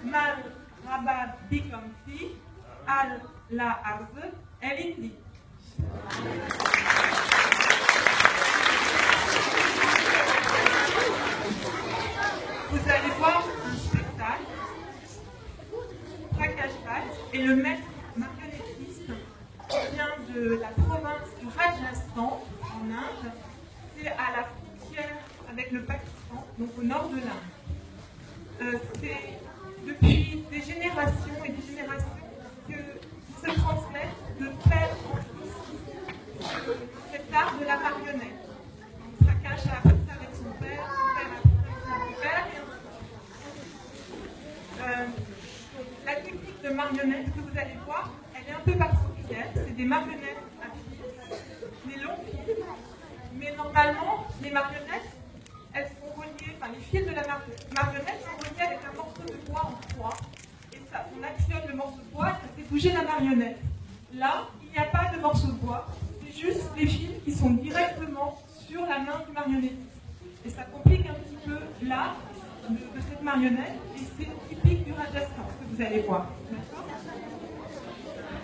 مرحبا بكم في الأرض الهندية. Vous allez voir un spectacle, Prakash Bhatt, et le maître marionnettiste vient de la province du Rajasthan, en Inde. C'est à la frontière avec le Pakistan, donc au nord de l'Inde. C'est depuis des générations et des générations que se transmettent de père en fils cet art de la marionnette. Prakash a appris ça avec son père a appris ça avec son père, et la technique de marionnette que vous allez voir, elle est un peu particulière. C'est des marionnettes à fil, des longs fils, mais normalement, les marionnettes, elles sont reliées, enfin les fils de la marionnette sont reliés avec un morceau de bois en croix, et ça, on actionne le morceau de bois et ça fait bouger la marionnette. Là, il n'y a pas de morceau de bois, c'est juste des fils qui sont directement sur la main du marionnettiste. Et ça complique un petit peu l'art de cette marionnette, et c'est typique du Rajasthan, que vous allez voir.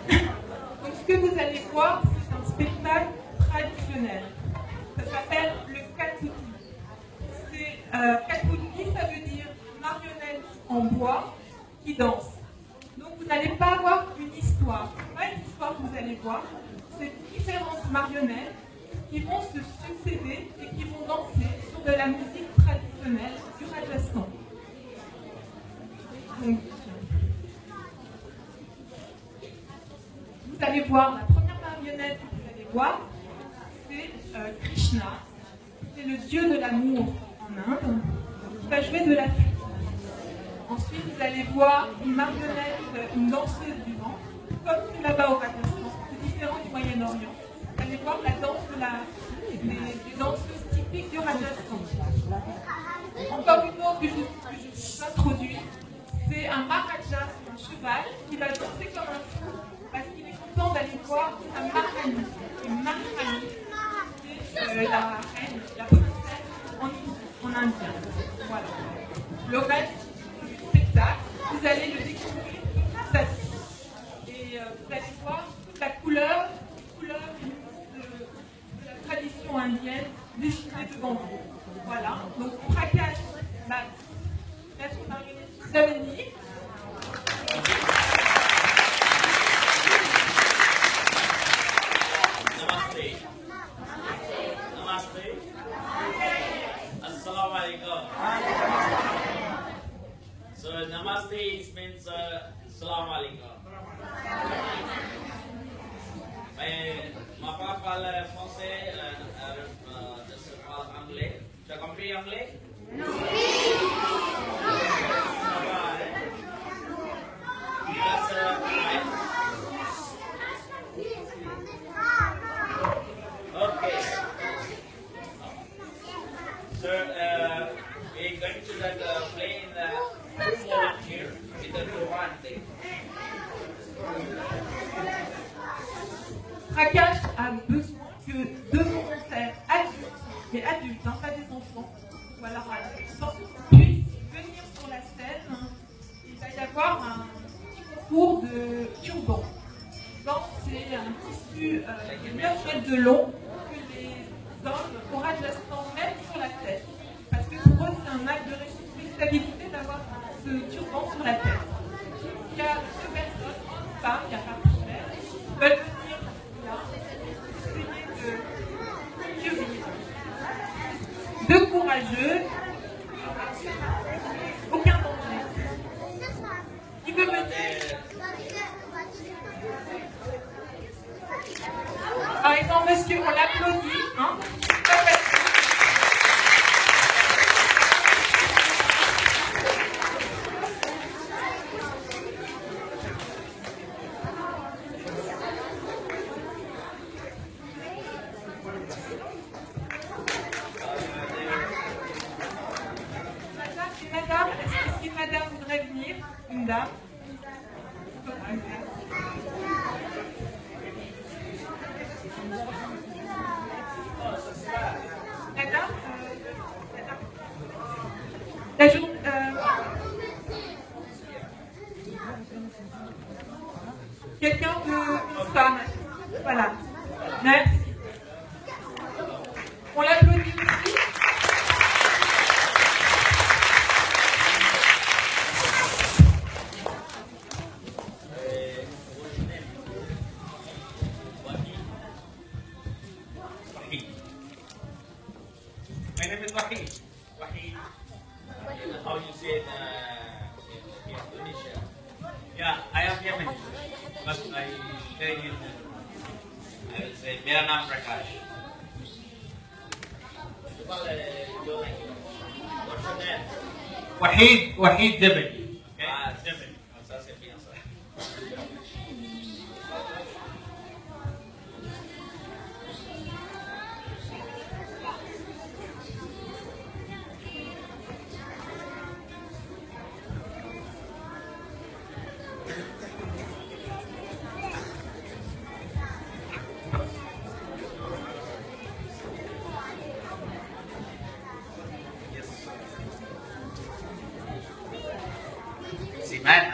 Donc ce que vous allez voir, c'est un spectacle traditionnel. Ça s'appelle le Kathouti. Kathouti, ça veut dire marionnette en bois qui danse. Donc vous n'allez pas avoir une histoire. Ce n'est pas une histoire que vous allez voir, c'est différentes marionnettes qui vont se succéder et qui vont danser sur de la musique traditionnelle du Rajasthan. Donc, vous allez voir, la première marionnette que vous allez voir, c'est Krishna. C'est le dieu de l'amour en Inde, qui va jouer de la flûte. Ensuite, vous allez voir une marionnette, une danseuse du vent, comme c'est là-bas au Rajasthan, c'est différent du Moyen-Orient. Vous allez voir la danse des danseuses typiques du Rajasthan. Encore une autre que je vous introduis, c'est un Maharaja, un cheval, qui va danser comme un fou, parce qu'il est content d'aller voir sa Maharani. Une Maharani, c'est la reine, la princesse en indien. Voilà. Le reste du spectacle, vous allez le découvrir toute sa vie. Et vous allez voir toute la couleur de la tradition indienne dessinée devant vous. Voilà. Donc Prakash Bhatt, maître marionnettiste d'Aveni. So namaste means salam alaikum. Ma part parle français, je parle anglais. Tu as compris anglais? Non. Ça va, hein? Okay. So we're going to that play in the forward here with the Quran thing. Prakash a besoin que deux concerts adultes, mais adultes, hein, pas des enfants, ou alors adolescents, puissent venir sur la scène. Il va y avoir un petit concours de turban. Turban, c'est un tissu de 9 mètres de long que les hommes au Rajasthan mettent sur la tête. Parce que pour eux, c'est un acte de responsabilité d'avoir ce turban sur la tête. Il y a deux personnes, une femme, il n'y a pas de problème, qui veulent venir là, essayer de vivre. Deux courageux, aucun danger. Qui veut venir? Par exemple, monsieur, on l'applaudit, hein? Madame, est-ce que madame voudrait venir? Une dame? Madame, la journée, Quelqu'un de femme. Voilà. Merci. On l'applaudit aussi. My name is Wahid. Wahid. How you say it in Indonesia? Yeah, I am Yemen, but I stay in. I will say, मेरा नाम प्रकाश. What's your name? Wahid Jebel. Ah, Yemen. Ça c'est bien ça. Si man.